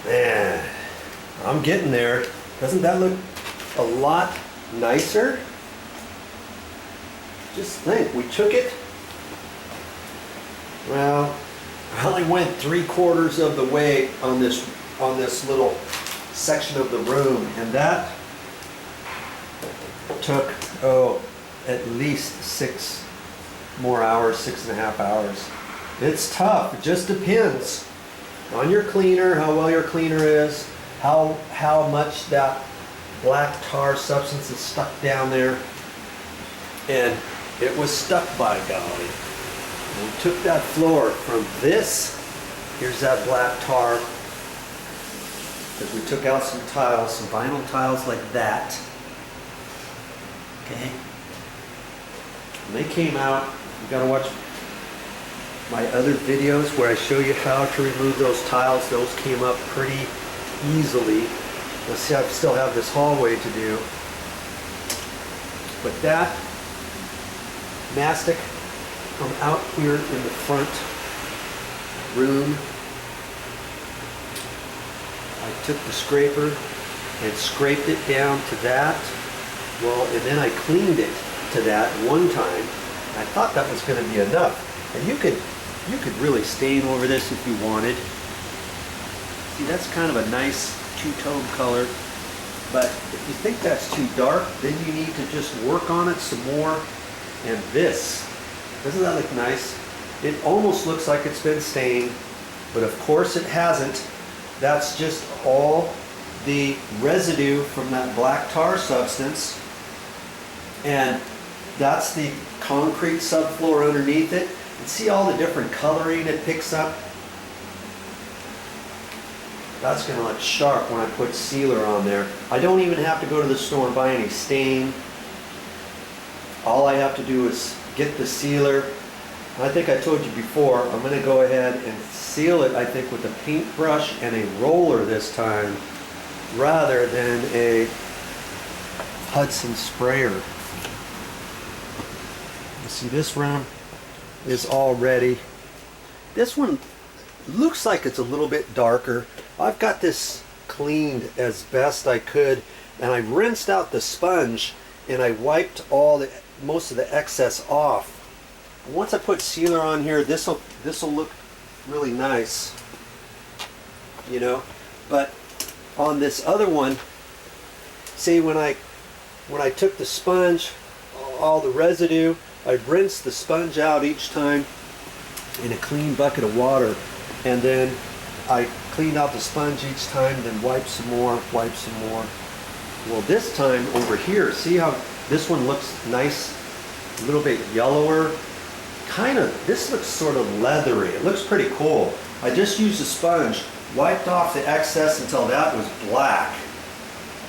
Man, I'm getting there. Doesn't that look a lot nicer? Just think, we took it. Well, I only went 3/4 of the way on this little section of the room, and that took at least 6 more hours, 6.5 hours. It's tough. It just depends on your cleaner, how well your cleaner is, how much that black tar substance is stuck down there. And it was stuck, by golly. We took that floor from this, here's that black tar, because we took out some tiles, some vinyl tiles like that. Okay. And they came out. You gotta watch my other videos where I show you how to remove those tiles. Those came up pretty easily. Let's see, I still have this hallway to do. But that mastic from out here in the front room, I took the scraper and scraped it down to that. Well, and then I cleaned it to that one time. I thought that was going to be enough. And you could really stain over this if you wanted. See, that's kind of a nice two-tone color. But if you think that's too dark, then you need to just work on it some more. And this, doesn't that look nice? It almost looks like it's been stained, but of course it hasn't. That's just all the residue from that black tar substance. And that's the concrete subfloor underneath it. And see all the different coloring it picks up? That's going to look sharp when I put sealer on there. I don't even have to go to the store and buy any stain. All I have to do is get the sealer. I think I told you before, I'm going to go ahead and seal it, I think, with a paintbrush and a roller this time, rather than a Hudson sprayer. You see, this room is all ready. This one looks like it's a little bit darker. I've got this cleaned as best I could, and I rinsed out the sponge and I wiped most of the excess off. Once I put sealer on here, this'll look really nice, you know. But on this other one, see, when I took the sponge, all the residue, I rinsed the sponge out each time in a clean bucket of water, and then I cleaned out the sponge each time, then wiped some more, wiped some more. Well, this time over here, see how this one looks nice, a little bit yellower? This looks sort of leathery. It looks pretty cool. I just used a sponge, wiped off the excess until that was black.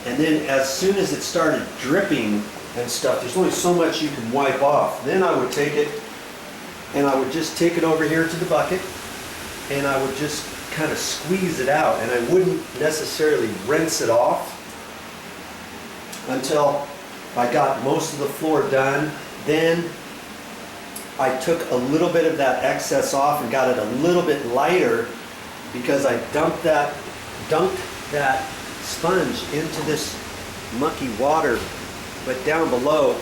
And then as soon as it started dripping and stuff, there's only so much you can wipe off. Then I would take it and I would just take it over here to the bucket and I would just kind of squeeze it out, and I wouldn't necessarily rinse it off until I got most of the floor done. Then I took a little bit of that excess off and got it a little bit lighter because I dumped that sponge into this mucky water. But down below,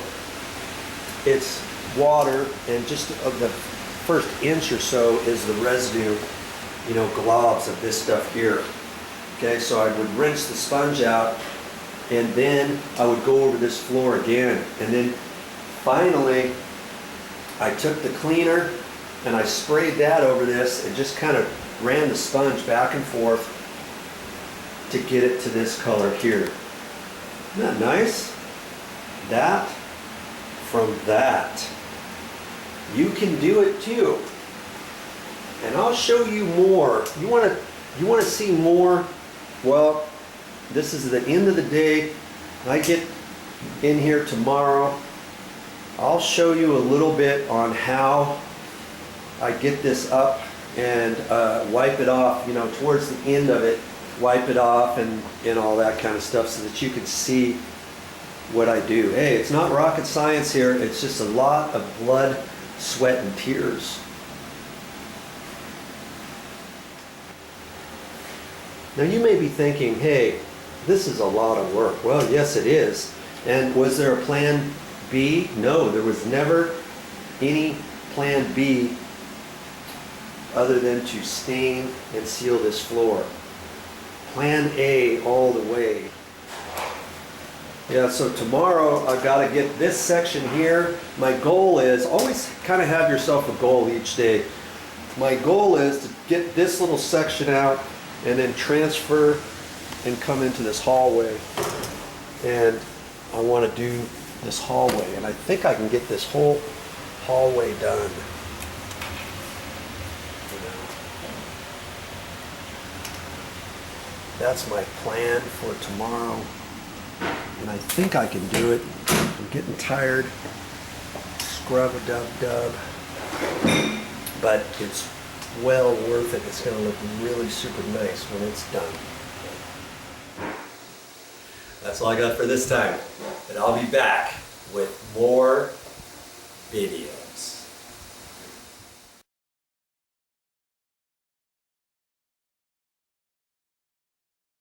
it's water, and just of the first inch or so is the residue, you know, globs of this stuff here. Okay, so I would rinse the sponge out, and then I would go over this floor again, and then finally I took the cleaner and I sprayed that over this and just kind of ran the sponge back and forth to get it to this color here. Isn't that nice? That from that. You can do it too. And I'll show you more. You want to see more? Well, this is the end of the day. I get in here tomorrow. I'll show you a little bit on how I get this up and wipe it off, you know, towards the end of it, wipe it off and all that kind of stuff so that you can see what I do. Hey, it's not rocket science here. It's just a lot of blood, sweat, and tears. Now you may be thinking, hey, this is a lot of work. Well, yes it is. And was there a plan B? No, there was never any plan B other than to stain and seal this floor. Plan A all the way. Yeah, so tomorrow I've got to get this section here. My goal is, always kind of have yourself a goal each day. My goal is to get this little section out and then transfer and come into this hallway. And I want to do this hallway, and I think I can get this whole hallway done. That's my plan for tomorrow, and I think I can do it. I'm getting tired. Scrub-a-dub-dub. But it's well worth it. It's going to look really super nice when it's done. That's all I got for this time, and I'll be back with more video.